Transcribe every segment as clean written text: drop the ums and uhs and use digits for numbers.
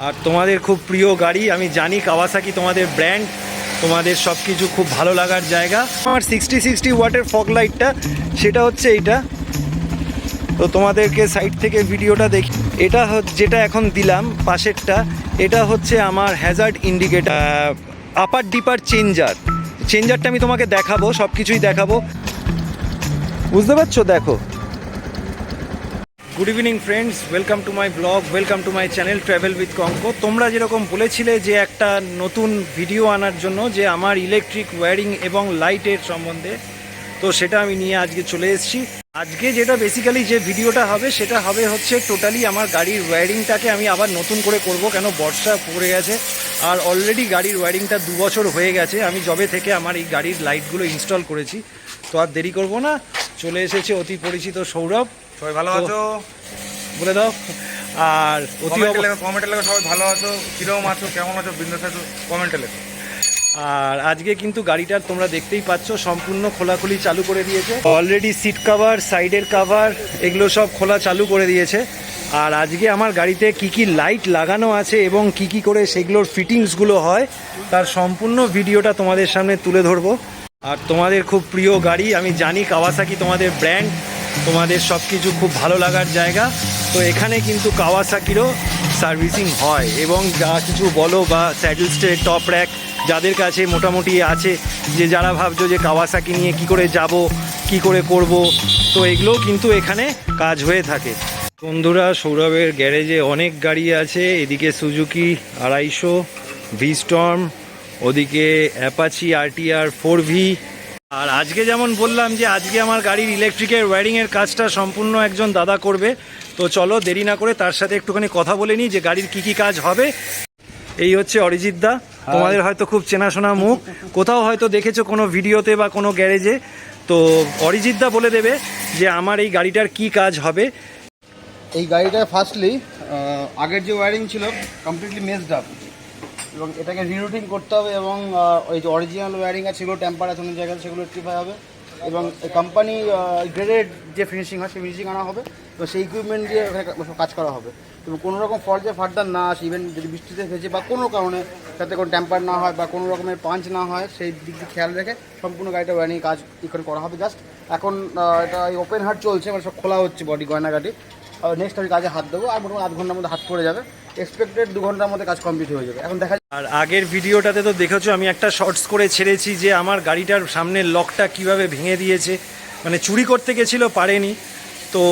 আর তোমাদের খুব প্রিয় গাড়ি, আমি জানি কাওয়াসাকি তোমাদের ব্র্যান্ড, তোমাদের সব কিছু খুব ভালো লাগার জায়গা। আমার 60 ওয়াটের ফগ লাইটটা সেটা হচ্ছে এইটা। তো তোমাদেরকে সাইড থেকে ভিডিওটা দেখি। এটা যেটা এখন দিলাম পাশেরটা, এটা হচ্ছে আমার হ্যাজার্ড ইন্ডিকেটার, আপার ডিপার চেঞ্জারটা আমি তোমাকে দেখাবো, সব কিছুই দেখাবো, বুঝতে পারছো? দেখো। Good evening friends, welcome to my blog, welcome to my channel travel with Kanka. তোমরা যেরকম বলেছিলে যে একটা নতুন ভিডিও আনার জন্য, যে আমার ইলেকট্রিক ওয়্যারিং এবং লাইটের সম্বন্ধে, তো সেটা আমি নিয়ে আজকে চলে এসেছি। আজকে যেটা বেসিক্যালি যে ভিডিওটা হবে সেটা হবে হচ্ছে টোটালি আমার গাড়ির ওয়্যারিংটাকে আমি আবার নতুন করে করব, কেন বর্ষা পড়ে গেছে আর অলরেডি গাড়ির ওয়্যারিংটা 2 বছর হয়ে গেছে আমি যবে থেকে আমার এই গাড়ির লাইটগুলো ইনস্টল করেছি। তো আর দেরি করব না, চলে এসেছে অতি পরিচিত সৌরভ। সবাই ভালো আছো? বলে দাও। আর কমেন্টে লেখো সবাই ভালো আছো, কিরকম আছো, কেমন আছো, বিন্দাস আছো, কমেন্টে লেখো। আর আজকে কিন্তু গাড়িটার তোমরা দেখতেই পাচ্ছ সম্পূর্ণ খোলাখুলি চালু করে দিয়েছে অলরেডি। সিট কভার, সাইডের কভার, এগুলো সব খোলা চালু করে দিয়েছে। আর আজকে আমার গাড়িতে কি কি লাইট লাগানো আছে এবং কি কি করে সেগুলোর ফিটিংসগুলো হয় তার সম্পূর্ণ ভিডিওটা তোমাদের সামনে তুলে ধরবো। আর তোমাদের খুব প্রিয় গাড়ি, আমি জানি কাওয়াসাকি তোমাদের ব্র্যান্ড, তোমাদের সব কিছু খুব ভালো লাগার জায়গা। তো এখানে কিন্তু কাওয়াসাকিরও সার্ভিসিং হয় এবং যা কিছু বলো বা স্যাডেল স্টে, টপ র্যাক যাদের কাছে মোটামুটি আছে, যে যারা ভাবছো যে কাওয়াসাকি নিয়ে কি করে যাব, কি করে করব, তো এগুলোও কিন্তু এখানে কাজ হয়ে থাকে। বন্ধুরা, সৌরভের গ্যারেজে অনেক গাড়ি আছে, এদিকে সুজুকি 250, ভি-স্টর্ম, ওদিকে অ্যাপাচি RTR 4V। আর আজকে যেমন বললাম যে আজকে আমার গাড়ির ইলেকট্রিকের ওয়্যারিংয়ের কাজটা সম্পূর্ণ একজন দাদা করবে। তো চলো দেরি না করে তার সাথে একটুখানি কথা বলে নিই যে গাড়ির কি কি কাজ হবে। এই হচ্ছে অরিজিৎ দা, তোমাদের হয়তো খুব চেনাশোনা মুখ, কোথাও হয়তো দেখেছো কোনো ভিডিওতে বা কোনো গ্যারেজে। তো অরিজিৎ দা বলে দেবে যে আমার এই গাড়িটার কি কাজ হবে। এই গাড়িটা ফার্স্টলি আগের যে ওয়্যারিং ছিল কমপ্লিটলি মেসড আপ, এবং এটাকে রিরুটিং করতে হবে, এবং ওই যে অরিজিনাল ওয়্যারিং আছে সেগুলো টেম্পার আছে অনেক জায়গায়, সেগুলো রেক্টিফাই হবে, এবং কোম্পানি গ্রেডেড যে ফিনিশিং হয় সেই ফিনিশিং আনা হবে। তো সেই ইকুইপমেন্ট দিয়ে কাজ করা হবে, এবং কোনো রকম ফল্ট যে ফাটদার না আসে, ইভেন যদি বৃষ্টিতে ভেজে বা কোনো কারণে যাতে কোনো টেম্পার না হয় বা কোনো রকমের পাঞ্চ না হয়, সেই দিক দিয়ে খেয়াল রেখে সম্পূর্ণ গাড়িটা ওয়্যারিং কাজ এখানে করা হবে। জাস্ট এখন এটা ওপেন হার্ট চলছে, মানে সব খোলা হচ্ছে বডি গয়নাগাটি। নেক্সট আমি কাজে হাত দেবো, আর মোটামুটি 8 ঘন্টার মধ্যে হাত পড়ে যাবে, এক্সপেক্টেড 2 ঘন্টার মধ্যে কাজ কমপ্লিট হয়ে যাবে। এখন দেখা। আর আগের ভিডিওটাতে তো দেখেছো আমি একটা শর্টস করে ছেড়েছি যে আমার গাড়িটার সামনের লকটা কিভাবে ভেঙে দিয়েছে, মানে চুরি করতে গেছিলো, পারেনি। তো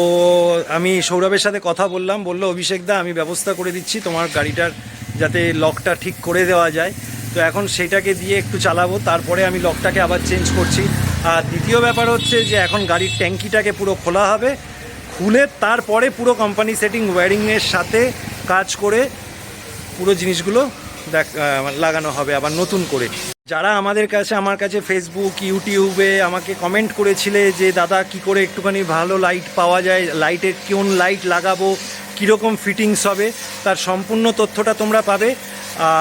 আমি সৌরভের সাথে কথা বললাম, বললো অভিষেক দা আমি ব্যবস্থা করে দিচ্ছি তোমার গাড়িটার যাতে লকটা ঠিক করে দেওয়া যায়। তো এখন সেটাকে দিয়ে একটু চালাবো, তারপরে আমি লকটাকে আবার চেঞ্জ করছি। আর দ্বিতীয় ব্যাপার হচ্ছে যে এখন গাড়ির ট্যাঙ্কিটাকে পুরো খোলা হবে, খুলে তারপরে পুরো কোম্পানি সেটিং ওয়্যারিংয়ের সাথে কাজ করে পুরো জিনিসগুলো লাগানো হবে আবার নতুন করে। যারা আমার কাছে ফেসবুক, ইউটিউবে আমাকে কমেন্ট করেছিলে যে দাদা কি করে একটুখানি ভালো লাইট পাওয়া যায়, লাইটের কোন লাইট লাগাবো, কীরকম ফিটিংস হবে, তার সম্পূর্ণ তথ্যটা তোমরা পাবে।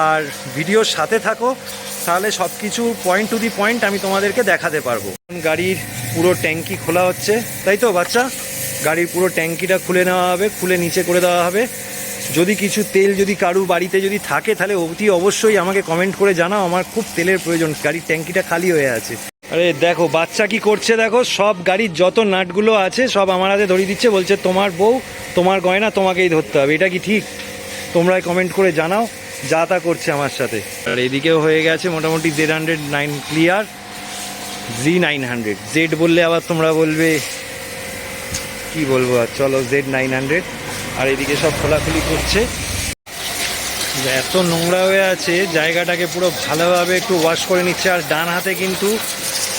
আর ভিডিওর সাথে থাকো, তাহলে সব কিছু পয়েন্ট টু দি পয়েন্ট আমি তোমাদেরকে দেখাতে পারবো। গাড়ির পুরো ট্যাঙ্কি খোলা হচ্ছে, তাই তো বাচ্চা? গাড়ির পুরো ট্যাঙ্কিটা খুলে নেওয়া হবে, খুলে নিচে করে দেওয়া হবে। যদি কিছু তেল যদি কারু বাড়িতে যদি থাকে তাহলে অতি অবশ্যই আমাকে কমেন্ট করে জানাও, আমার খুব তেলের প্রয়োজন, গাড়ির ট্যাঙ্কিটা খালি হয়ে আছে। আরে দেখো বাচ্চা কি করছে, দেখো সব গাড়ির যত নাটগুলো আছে সব আমার হাতে ধরিয়ে দিচ্ছে, বলছে তোমার বউ, তোমার গয়না তোমাকেই ধরতে হবে। এটা কি ঠিক? তোমরাই কমেন্ট করে জানাও, যা তা করছে আমার সাথে। আর এদিকেও হয়ে গেছে মোটামুটি Z100 ক্লিয়ার, Z900, জেড বললে আবার তোমরা বলবে কি বলবো, আর চলো Z900। আর এদিকে সব খোলাখুলি করছে, এত নোংরা হয়ে আছে জায়গাটাকে পুরো ভালোভাবে একটু ওয়াশ করে নিচ্ছে। আর ডান হাতে কিন্তু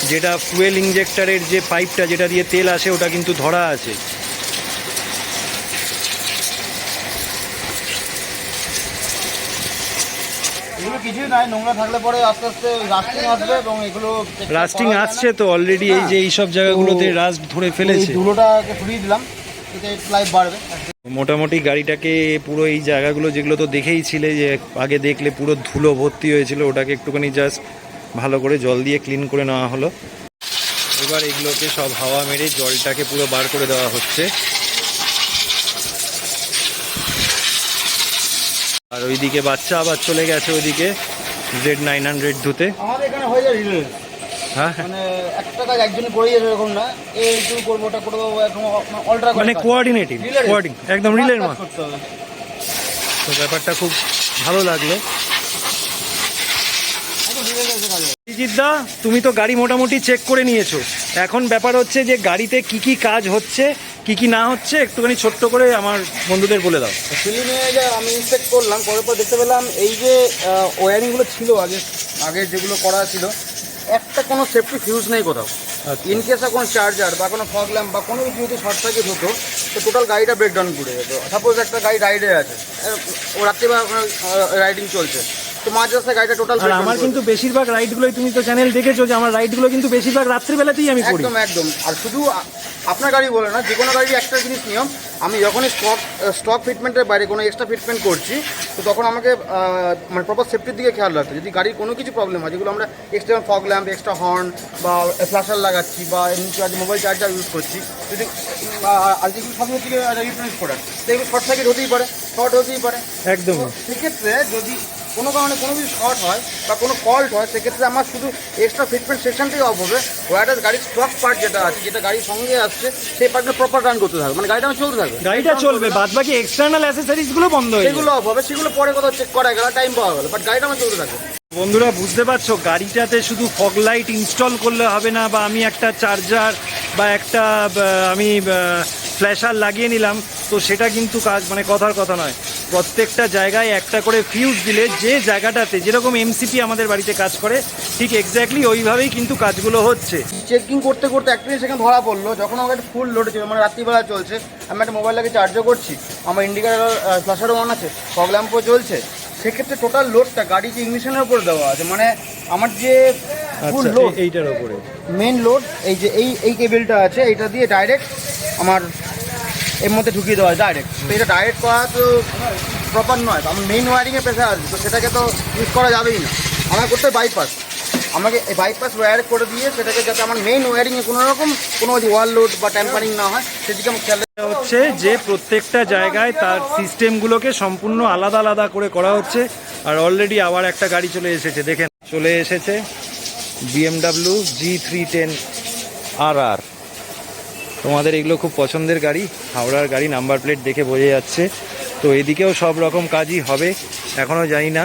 যেটা ফুয়েল ইঞ্জেক্টরের যে পাইপটা যেটা দিয়ে তেল আসে ওটা কিন্তু ধরা আছে। এগুলো কিছুই নাই, নোংরা থাকলে পরে আস্তে আস্তে রাস্টিং আসবে, এবং এগুলো রাস্টিং আসছে তো অলরেডি, এই যে এইসব জায়গাগুলোতে রাস্ট ধরে ফেলেছে। ধুলোটাকে ফুরিয়ে দিলাম, এতে লাইফ বাড়বে। মোটামুটি গাড়িটাকে পুরো এই জায়গাগুলো যেগুলো তো দেখেই ছিলে যে আগে দেখলে পুরো ধুলো ভর্তি হয়েছিল, ওটাকে একটুখানি জাস্ট ভালো করে জল দিয়ে ক্লিন করে নেওয়া হলো। এবার এগুলোকে সব হাওয়া মেরে জলটাকে পুরো বার করে দেওয়া হচ্ছে। আর আর ওইদিকে বাচ্চা আবার চলে গেছে ওইদিকে Z900 ধুতে। আমাদের এখানে হয়ে যায় রিলে, হ্যাঁ মানে একটা কাজ একজনে করে যাবে এরকম না, এইটুকু করবো ওটা করবো, এখন অল্টার মানে কোঅর্ডিনেটিভ একদম রিলের মতো। করতে হবে। তো ব্যাপারটা খুব ভালো লাগলো। অরিজিৎদা, তুমি তো গাড়ি মোটামুটি চেক করে নিয়েছো, এখন ব্যাপার হচ্ছে যে গাড়িতে কি কি কাজ হচ্ছে কি কি না হচ্ছে একটুখানি ছোট্ট করে আমার বন্ধুদের বলে দাও। ফিল্মে যে আমি ইনস্পেক্ট করলাম, করার পর দেখতে পেলাম এই যে ওয়ারিংগুলো ছিল আগে যেগুলো করা ছিল, একটা কোনো সেফটি ফিউজ নেই কোথাও। ইন কেসে কোনো চার্জার বা কোনো ফগ ল্যাম্প বা কোনো কিছু যদি শর্ট সার্কিট হতো তো টোটাল গাড়িটা ব্রেকডাউন করে যেত। সাপোজ একটা গাড়ি রাইডে আছে, ও রাত্রে বা রাইডিং চলছে, তো মাঝ রাস্তায় গাড়িটা টোটাল। আর আমার কিন্তু বেশিরভাগ রাইডগুলোই, তুমি তো চ্যানেল দেখেছো যে আমার রাইডগুলো কিন্তু বেশিরভাগ রাত্রিবেলাতেই আমি করি। একদম একদম। আর শুধু আপনার গাড়ি বলে না, যে কোনো গাড়ির একটা জিনিস নিয়ম, আমি যখনই স্টক ফিটমেন্টের বাইরে কোনো এক্সট্রা ফিটমেন্ট করছি তো তখন আমাকে মানে প্রপার সেফটির দিকে খেয়াল রাখতে। যদি গাড়ির কোনো কিছু প্রবলেম হয়, যেগুলো আমরা extra fog lamp, extra horn বা ফ্ল্যাশার লাগাচ্ছি বা এমনি মোবাইল চার্জার ইউজ করছি, যদি আর যেগুলো সব হচ্ছে ইলেকট্রনিক্স প্রোডাক্ট, সেগুলো শর্ট সার্কিট হতেই পারে, শর্ট হতেই পারে। একদম। সেক্ষেত্রে যদি কোনো কারণে কোনো কিছু শর্ট হয় বা কোনো ফল্ট হয়, সেক্ষেত্রে আমার শুধু এক্সট্রা ফিটমেন্ট সেকশনটাই অফ হবে। ওয়ারলেস গাড়ির স্টক পার্ট যেটা আছে, যেটা গাড়ির সঙ্গে আসছে, সেই পার্টটা প্রপার রান করতে থাকবে, মানে গাড়িটা আমার চলতে থাকবে, গাড়িটা চলবে, বাদ বাকি এক্সটার্নাল অ্যাসেসরিজগুলো বন্ধ হয়ে সেগুলো অফ হবে, সেগুলো পরে কোথাও চেক করা গেল, টাইম পাওয়া গেল, বাট গাড়িটা আমার চলতে থাকবে। বন্ধুরা বুঝতে পারছো, গাড়িটাতে শুধু ফগ লাইট ইনস্টল করলে হবে না, বা আমি একটা চার্জার বা একটা আমি ফ্ল্যাশার লাগিয়ে নিলাম, তো সেটা কিন্তু কাজ মানে কথার কথা নয়। প্রত্যেকটা জায়গায় একটা করে ফিউজ দিলে যে জায়গাটাতে যেরকম এমসিপি আমাদের বাড়িতে কাজ করে ঠিক এক্স্যাক্টলি ওইভাবেই কিন্তু কাজগুলো হচ্ছে। চেকিং করতে করতে একটা জিনিস সেখানে ধরা পড়লো, যখন আমার একটা ফুল লোডে ছিল, মানে রাত্রিবেলা চলছে, আমি একটা মোবাইল লাগে চার্জও করছি, আমার ইন্ডিকেটার ফ্ল্যাশারও অন আছে, ফগ ল্যাম্পও চলছে, সেক্ষেত্রে টোটাল লোডটা গাড়ি যে ইগনিশনের উপরে দেওয়া আছে, মানে আমার যে ফুল লোড, এইটার উপরে মেন লোড, এই যে এই কেবিলটা আছে, এইটা দিয়ে ডাইরেক্ট আমার এর মধ্যে ঢুকিয়ে দেওয়া হয় ডাইরেক্ট। তো এটা ডাইরেক্ট করা তো প্রপার নয়, তো আমার মেইন ওয়ারিংয়ে প্রেশার আছে, তো সেটাকে তো ইউজ করা যাবেই না, আমার করতে বাইপাস, আমাকে এই বাইপাস ওয়্যার করে দিয়ে সেটাকে যাতে আমার মেইন ওয়ারিংয়ে কোনো রকম কোনো ওয়াল লোড বা ট্যাম্পারিং না হয় সেদিকে আমার খেয়াল হচ্ছে যে প্রত্যেকটা জায়গায় তার সিস্টেমগুলোকে সম্পূর্ণ আলাদা আলাদা করে করা হচ্ছে। আর অলরেডি আবার একটা গাড়ি চলে এসেছে, দেখেন চলে এসেছে BMW G310 RR। তোমাদের এগুলো খুব পছন্দের গাড়ি, হাওড়ার গাড়ি, নাম্বার প্লেট দেখে বোঝা যাচ্ছে। তো এদিকেও সব রকম কাজই হবে, এখনও জানি না।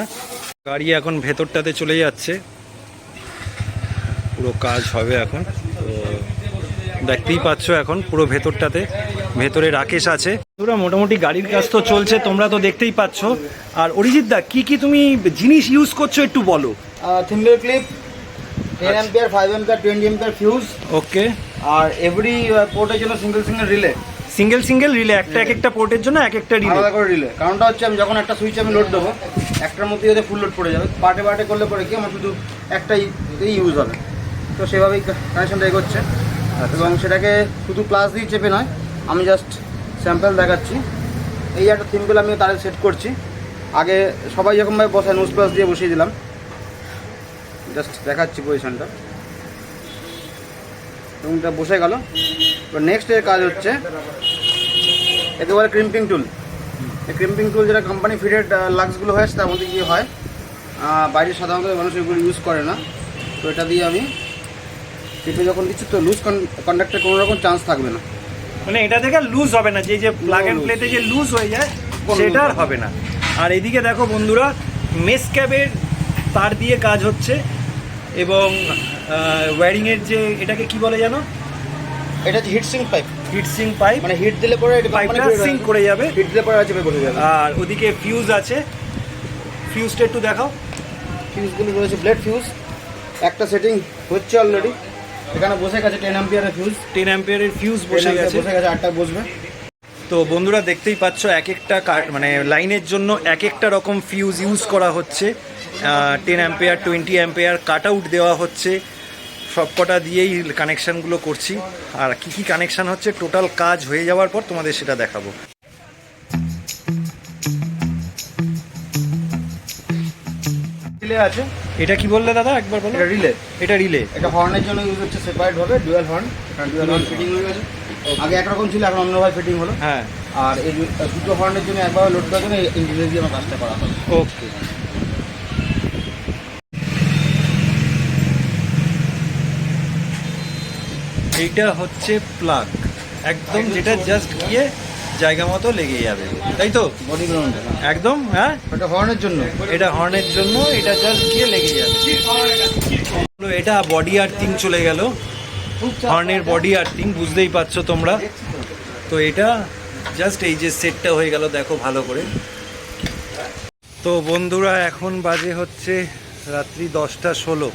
গাড়ি এখন ভেতরটাতে চলে যাচ্ছে, পুরো কাজ হবে এখন। তো দেখতেই পাচ্ছ এখন পুরো ভেতরটাতে, ভেতরে রাকেশ আছে। পুরো মোটামুটি গাড়ির কাজ তো চলছে, তোমরা তো দেখতেই পাচ্ছ। আর অরিজিৎ দা, কি কি তুমি জিনিস ইউজ করছো একটু বলো। Thimble clip, 10 ampere, 5 ampere, 20 ampere fuse. Okay. আর এভরি পোর্টের জন্য সিঙ্গেল রিলে, সিঙ্গেল রিলে, এক একটা পোর্টের জন্য এক একটা রিলে, আলাদা করে রিলে। কারণটা হচ্ছে আমি যখন একটা সুইচ আমি লোড দেবো, একটার মধ্যে যদি ফুল লোড পড়ে যাবে, পার্টে করলে পরে কি আমার শুধু একটাই ইউজ হবে। তো সেভাবেই কানেকশনটা এগোচ্ছে, এবং সেটাকে শুধু প্লাস দিয়ে চেপে নয়, আমি জাস্ট স্যাম্পল দেখাচ্ছি। এই একটা থিম্বল আমি তারে সেট করছি, আগে সবাই যেরকমভাবে বসায় নোজ প্লাস দিয়ে বসিয়ে দিলাম, জাস্ট দেখাচ্ছি পজিশনটা, এবং এটা বসে গেল। এবার নেক্সট এর কাজ হচ্ছে একেবারে ক্রিম্পিং টুল। এই ক্রিম্পিং টুল যেটা কোম্পানি ফিডেড লাক্সগুলো হয়, তার মধ্যে কি হয়, বাইরে সাধারণত মানুষ এগুলো ইউজ করে না, তো এটা দিয়ে আমি টিপে যখন দিচ্ছি তো লুজ কন্ডাক্টে কোনো রকম চান্স থাকবে না, মানে এটা থেকে লুজ হবে না, যে প্লাগ এন্ড প্লেতে যে লুজ হয়ে যায় সেটা আর হবে না। আর এদিকে দেখো বন্ধুরা, মেস ক্যাবের তার দিয়ে কাজ হচ্ছে, এবং ওয়্যারিংয়ের যে এটাকে কি বলে জানো, এটা হচ্ছে heat sink pipe. Heat sink pipe, মানে হিট দিলে পরে এটা পাইপটা সিঙ্ক করে যাবে, হিট দিলে পরে চেপে বসে যাবে। আর ওদিকে ফিউজ আছে, ফিউজটা একটু দেখাও। ফিউজগুলো রয়েছে ব্লেড ফিউজ, একটা সেটিং হচ্ছে অলরেডি, এখানে বসে গেছে 10 অ্যাম্পিয়ারের ফিউজ, 10 অ্যাম্পিয়ারের ফিউজ বসে গেছে, 8টা বসবে। তো বন্ধুরা দেখতেই পাচ্ছ, এক একটা মানে লাইনের জন্য এক একটা রকম ফিউজ ইউজ করা হচ্ছে। 10 অ্যাম্পিয়ার, 20 অ্যাম্পিয়ার কাট আউট দেওয়া হচ্ছে, সবকটা দিয়েই কানেকশানগুলো করছি। আর কি কি কানেকশান হচ্ছে টোটাল কাজ হয়ে যাওয়ার পর তোমাদের সেটা দেখাবো। রিলে আছে, এটা কি বললে দাদা একবার বলো। এটা রিলে, এটা রিলে, এটা হর্নের জন্য ইউজ হচ্ছে সেপারেট ভাবে, ডুয়াল হর্ন, কারণ ডুয়াল হর্ন ফিটিং হয়ে গেছে। আগে একরকম ছিল, এখন অন্যভাবে ফিটিং হলো। হ্যাঁ। আর এই দুটো হর্নের জন্য একবার লোড দেওয়ার জন্য ইঞ্জিনিয়ার দিয়ে আমার কাজটা করা হবে। ওকে। এইটা হচ্ছে প্লাগ, একদম যেটা জাস্ট গিয়ে জায়গা মতো লেগে যাবে, তাই তো? বডি গ্রাউন্ডে একদম, হ্যাঁ। এটা হর্নের জন্য, এটা হর্নের জন্য, এটা জাস্ট গিয়ে লেগে যাবে। এটা বডি আর্থিং চলে গেল, হর্নের বডি আর্থিং, বুঝতেই পারছো তোমরা। তো এটা জাস্ট এই যে সেটটা হয়ে গেল, দেখো ভালো করে। তো বন্ধুরা এখন বাজে হচ্ছে রাত্রি 10:16,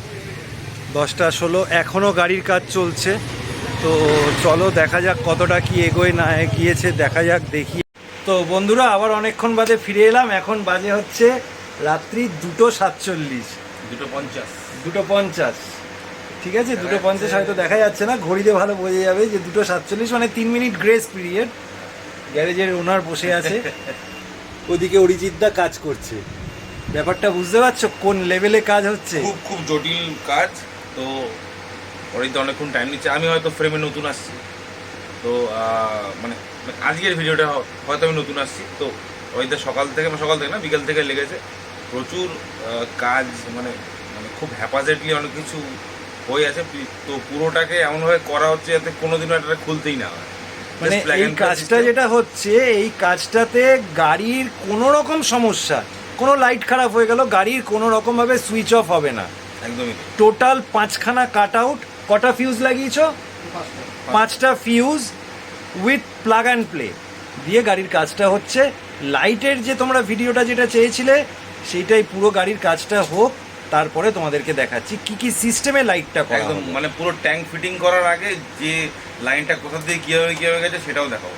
এখনও গাড়ির কাজ চলছে। তো চলো দেখা যাক কতটা কি এগোয় না গিয়েছে, দেখা যাক দেখি। তো বন্ধুরা আবার অনেকক্ষণ বাদে ফিরে এলাম, এখন বাজে হচ্ছে রাত্রি 2:47, 2:50। ঠিক আছে, 2:50 হয়তো দেখা যাচ্ছে না, ঘড়িতে ভালো বোঝা যাবে যে 2:47, মানে 3 মিনিট গ্রেস পিরিয়ড। গ্যারেজের ওনার বসে আছে, ওদিকে অরিজিৎদা কাজ করছে। ব্যাপারটা বুঝতে পারছো কোন লেভেলে কাজ হচ্ছে? খুব খুব জটিল কাজ। তো অরিজিৎ অনেকক্ষণ টাইম নিচ্ছে। আমি হয়তো ফ্রেমে নতুন আসছি, তো মানে আজকের ভিডিওটা হয়তো আমি নতুন আসছি। তো অরিজিৎ সকাল থেকে না, বিকেল থেকে লেগেছে প্রচুর কাজ, মানে মানে খুব হ্যাপাজেটলি অনেক কিছু হয়ে আছে। তো পুরোটাকে এমনভাবে করা হচ্ছে যাতে কোনোদিনও এটা খুলতেই না হয়। মানে এই কাজটা যেটা হচ্ছে, এই কাজটাতে গাড়ির কোনো রকম সমস্যা, কোনো লাইট খারাপ হয়ে গেল, গাড়ির কোনো রকমভাবে সুইচ অফ হবে না। একদমই টোটাল 5খানা কাট আউট। কটা ফিউজ লাগিয়েছো? 5টা fuse with plug and play দিয়ে গাড়ির কাজটা হচ্ছে। লাইটের যে তোমরা ভিডিওটা যেটা চেয়েছিলে, সেইটাই পুরো গাড়ির কাজটা হোক, তারপরে তোমাদেরকে দেখাচ্ছি কি কি সিস্টেমে লাইটটা করা একদম, হবে। মানে পুরো ট্যাঙ্ক ফিটিং করার আগে যে লাইনটা কোথা থেকে কীভাবে গেছে সেটাও দেখাবো।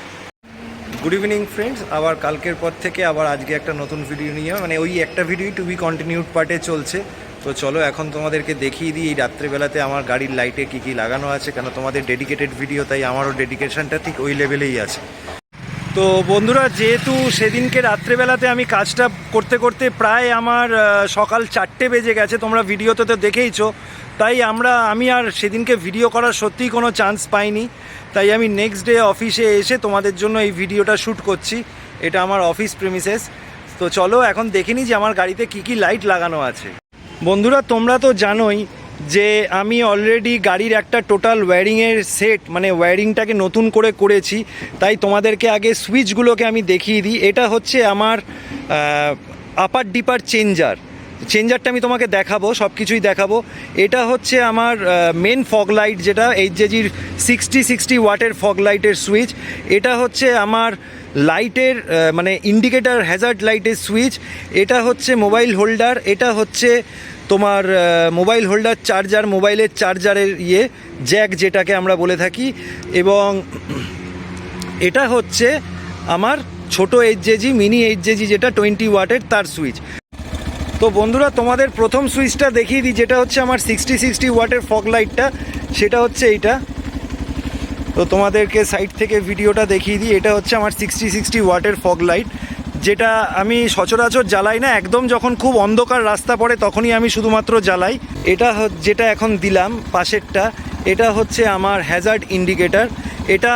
গুড ইভিনিং ফ্রেন্ডস, আবার কালকের পর থেকে আবার আজকে একটা নতুন ভিডিও নিয়ে, মানে ওই একটা ভিডিও টু বি কন্টিনিউড পার্টে চলছে। তো চলো এখন তোমাদেরকে দেখিয়ে দিই এই রাত্রেবেলাতে আমার গাড়ির লাইটে কী কী লাগানো আছে, কেন তোমাদের ডেডিকেটেড ভিডিও, তাই আমারও ডেডিকেশনটা ঠিক ওই লেভেলেই আছে। তো বন্ধুরা, যেহেতু সেদিনকে রাত্রেবেলাতে আমি কাজটা করতে করতে প্রায় আমার সকাল 4টে বেজে গেছে, তোমরা ভিডিওতে তো দেখেইছো, তাই আমি আর সেদিনকে ভিডিও করার সত্যিই কোনো চান্স পাইনি। তাই আমি নেক্সট ডে অফিসে এসে তোমাদের জন্য এই ভিডিওটা শ্যুট করছি। এটা আমার অফিস প্রেমিসেস। তো চলো এখন দেখে নিই যে আমার গাড়িতে কী কী লাইট লাগানো আছে। বন্ধুরা তোমরা তো জানোই যে আমি অলরেডি গাড়ির একটা টোটাল ওয়্যারিংয়ের সেট, মানে ওয়্যারিংটাকে নতুন করে করেছি। তাই তোমাদেরকে আগে সুইচগুলোকে আমি দেখিয়ে দিই। এটা হচ্ছে আমার আপার ডিপার চেঞ্জারটা আমি তোমাকে দেখাবো, সব কিছুই দেখাবো। এটা হচ্ছে আমার মেন ফগ লাইট, যেটা এইচজেজির 60 ওয়াটের ফগ লাইটের সুইচ। এটা হচ্ছে আমার লাইটের মানে ইন্ডিকেটার হ্যাজার্ড লাইটের সুইচ। এটা হচ্ছে মোবাইল হোল্ডার, এটা হচ্ছে তোমার মোবাইল হোল্ডার চার্জার, মোবাইলের চার্জারের জ্যাক যেটাকে আমরা বলে থাকি। এবং এটা হচ্ছে আমার ছোট এইচজেজি, মিনি এইচজেজি, যেটা 20 ওয়াটের তার সুইচ। তো বন্ধুরা তোমাদের প্রথম সুইচটা দেখিয়ে দিই, যেটা হচ্ছে আমার 60 ওয়াটের ফগ লাইটটা, সেটা হচ্ছে এইটা। তো তোমাদেরকে সাইড থেকে ভিডিওটা দেখিয়ে দিই। এটা হচ্ছে আমার 60 ওয়াটের ফগ লাইট, যেটা আমি সচরাচর জ্বালাই না, একদম যখন খুব অন্ধকার রাস্তা পড়ে তখনই আমি শুধুমাত্র জ্বালাই। এটা যেটা এখন দিলাম পাশেরটা, এটা হচ্ছে আমার হ্যাজার্ড ইন্ডিকেটার। এটা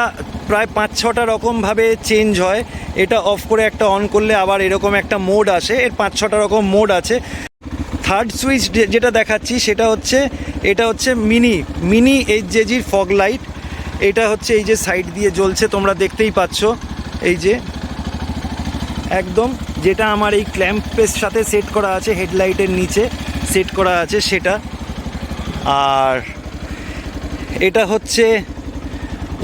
প্রায় 5-6টা রকমভাবে চেঞ্জ হয়। এটা অফ করে একটা অন করলে আবার এরকম একটা মোড আসে, এর 5-6টা রকম মোড আছে। থার্ড সুইচ যেটা দেখাচ্ছি সেটা হচ্ছে, এটা হচ্ছে মিনি এইচজেজির ফগ লাইট। এটা হচ্ছে এই যে সাইড দিয়ে জ্বলছে, তোমরা দেখতেই পাচ্ছ, এই যে একদম যেটা আমার এই ক্ল্যাম্পের সাথে সেট করা আছে, হেডলাইটের নিচে সেট করা আছে সেটা। আর এটা হচ্ছে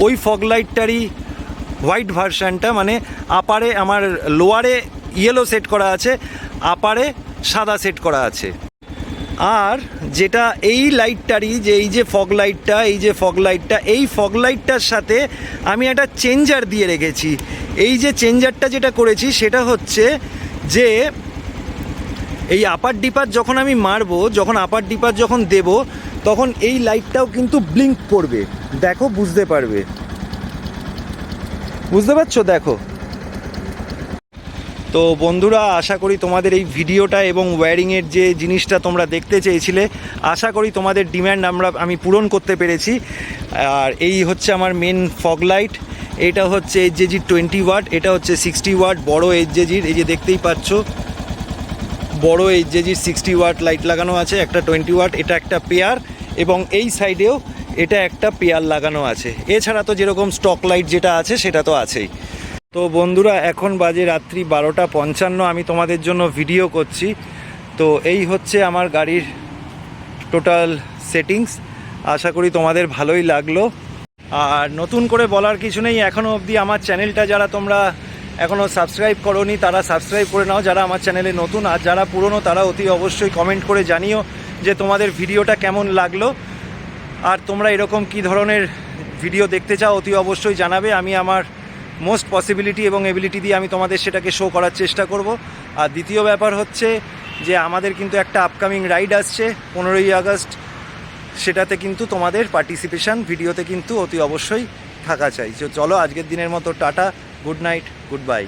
ওই ফগ লাইটটারই হোয়াইট ভার্সানটা, মানে আপারে আমার লোয়ারে ইয়েলো সেট করা আছে, আপারে সাদা সেট করা আছে। আর যেটা এই লাইটটারই, যে এই যে ফগ লাইটটা, এই ফগ লাইটটার সাথে আমি একটা চেঞ্জার দিয়ে রেখেছি। এই যে চেঞ্জারটা যেটা করেছি সেটা হচ্ছে যে এই আপার ডিপার যখন আমি মারবো, যখন আপার ডিপার যখন দেব, তখন এই লাইটটাও কিন্তু ব্লিঙ্ক করবে। দেখো, বুঝতে পারবে, বুঝতে পারছো? দেখো। তো বন্ধুরা, আশা করি তোমাদের এই ভিডিওটা এবং ওয়্যারিংয়ের যে জিনিসটা তোমরা দেখতে চেয়েছিলে, আশা করি তোমাদের ডিম্যান্ড আমি পূরণ করতে পেরেছি। আর এই হচ্ছে আমার মেন ফগ লাইট। এটা হচ্ছে এইচজেজির 20 ওয়াট, এটা হচ্ছে 60 ওয়াট বড় এইচজেজির, এই যে দেখতেই পাচ্ছ বড় এইচজেজির 60 ওয়াট লাইট লাগানো আছে, একটা 20 ওয়াট, এটা একটা পেয়ার, এবং এই সাইডেও এটা একটা পেয়ার লাগানো আছে। এছাড়া তো যেরকম স্টক লাইট যেটা আছে সেটা তো আছেই। তো বন্ধুরা এখন বাজে রাত্রি 12:55, আমি তোমাদের জন্য ভিডিও করছি। তো এই হচ্ছে আমার গাড়ির টোটাল সেটিংস, আশা করি তোমাদের ভালোই লাগলো। আর নতুন করে বলার কিছু নেই, এখনও অবধি আমার চ্যানেলটা যারা তোমরা এখনও সাবস্ক্রাইব করোনি তারা সাবস্ক্রাইব করে নাও, যারা আমার চ্যানেলে নতুন, আর যারা পুরনো তারা অতি অবশ্যই কমেন্ট করে জানিও যে তোমাদের ভিডিওটা কেমন লাগলো, আর তোমরা এরকম কী ধরনের ভিডিও দেখতে চাও অতি অবশ্যই জানাবে। আমি আমার মোস্ট পসিবিলিটি এবং এবিলিটি দিয়ে আমি তোমাদের সেটাকে শো করার চেষ্টা করব। আর দ্বিতীয় ব্যাপার হচ্ছে যে আমাদের কিন্তু একটা আপকামিং রাইড আসছে 15ই আগস্ট, সেটাতে কিন্তু তোমাদের পার্টিসিপেশান ভিডিওতে কিন্তু অতি অবশ্যই থাকা চাই। চলো আজকের দিনের মতো tata, good night, good bye.